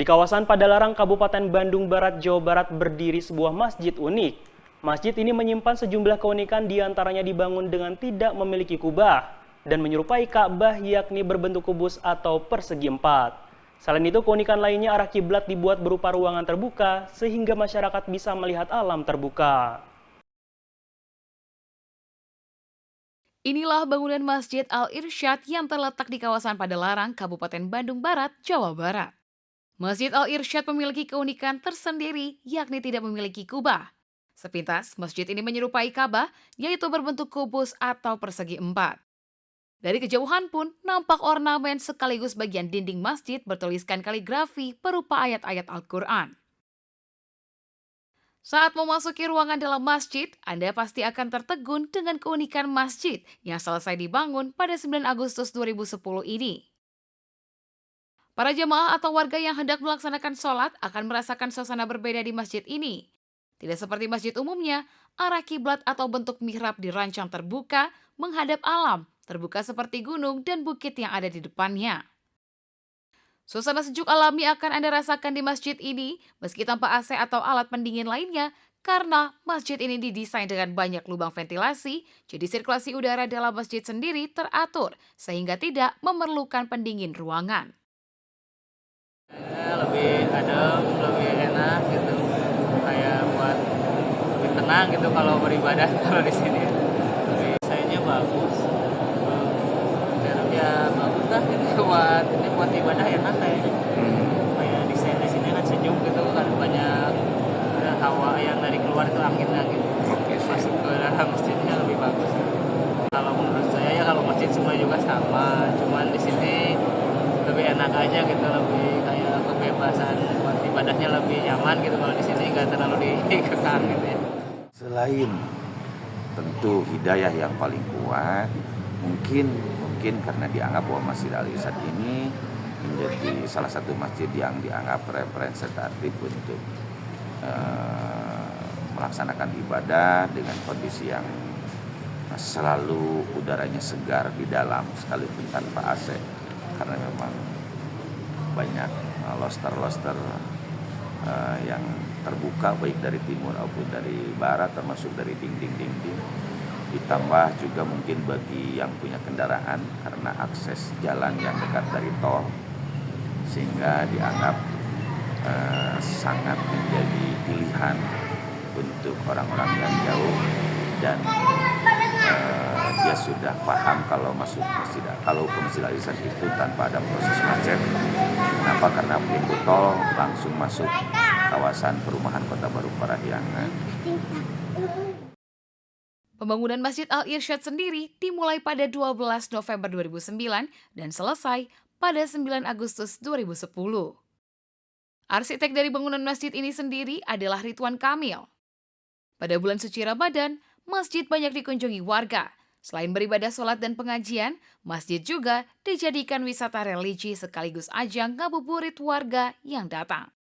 Di kawasan Padalarang, Kabupaten Bandung Barat, Jawa Barat berdiri sebuah masjid unik. Masjid ini menyimpan sejumlah keunikan, diantaranya dibangun dengan tidak memiliki kubah dan menyerupai Ka'bah, yakni berbentuk kubus atau persegi empat. Selain itu, keunikan lainnya arah kiblat dibuat berupa ruangan terbuka sehingga masyarakat bisa melihat alam terbuka. Inilah bangunan Masjid Al-Irsyad yang terletak di kawasan Padalarang, Kabupaten Bandung Barat, Jawa Barat. Masjid Al-Irsyad memiliki keunikan tersendiri, yakni tidak memiliki kubah. Sepintas, masjid ini menyerupai Ka'bah, yaitu berbentuk kubus atau persegi empat. Dari kejauhan pun, nampak ornamen sekaligus bagian dinding masjid bertuliskan kaligrafi berupa ayat-ayat Al-Quran. Saat memasuki ruangan dalam masjid, Anda pasti akan tertegun dengan keunikan masjid yang selesai dibangun pada 9 Agustus 2010 ini. Para jemaah atau warga yang hendak melaksanakan sholat akan merasakan suasana berbeda di masjid ini. Tidak seperti masjid umumnya, arah kiblat atau bentuk mihrab dirancang terbuka, menghadap alam, terbuka seperti gunung dan bukit yang ada di depannya. Suasana sejuk alami akan Anda rasakan di masjid ini, meski tanpa AC atau alat pendingin lainnya, karena masjid ini didesain dengan banyak lubang ventilasi, jadi sirkulasi udara dalam masjid sendiri teratur, sehingga tidak memerlukan pendingin ruangan. Lebih adem, lebih enak gitu. Kayak buat lebih tenang gitu kalau beribadah kalau di sini. Desainnya bagus. Ya bagus lah gitu buat ibadah enak kayaknya. Kayak desain di sini kan sejuk gitu kan banyak hawa yang dari keluar itu anginnya gitu. Masuk ke dalam masjidnya lebih bagus. Kalau menurut saya ya kalau masjid semua juga sama, cuman di sini lebih enak aja gitu, lebih kayak kebebasan buat ibadahnya lebih nyaman gitu kalau di sini nggak terlalu dikekang gitu ya. Selain tentu hidayah yang paling kuat, mungkin karena dianggap bahwa Masjid Al-Irsyad ini menjadi salah satu masjid yang dianggap representatif untuk melaksanakan ibadah dengan kondisi yang selalu udaranya segar di dalam sekalipun tanpa AC, karena memang banyak loster-loster yang terbuka baik dari timur maupun dari barat, termasuk dari dinding-dinding. Ditambah juga mungkin bagi yang punya kendaraan karena akses jalan yang dekat dari tol, sehingga dianggap sangat menjadi pilihan untuk orang-orang yang jauh dan dia sudah paham kalau ke Masjid Al-Irsyad itu tanpa ada proses macet. Kenapa? Karena pintu tol langsung masuk kawasan perumahan Kota Baru Parahyangan. Pembangunan Masjid Al-Irsyad sendiri dimulai pada 12 November 2009 dan selesai pada 9 Agustus 2010. Arsitek dari bangunan masjid ini sendiri adalah Ridwan Kamil. Pada bulan suci Ramadan, masjid banyak dikunjungi warga. Selain beribadah sholat dan pengajian, masjid juga dijadikan wisata religi sekaligus ajang ngabuburit warga yang datang.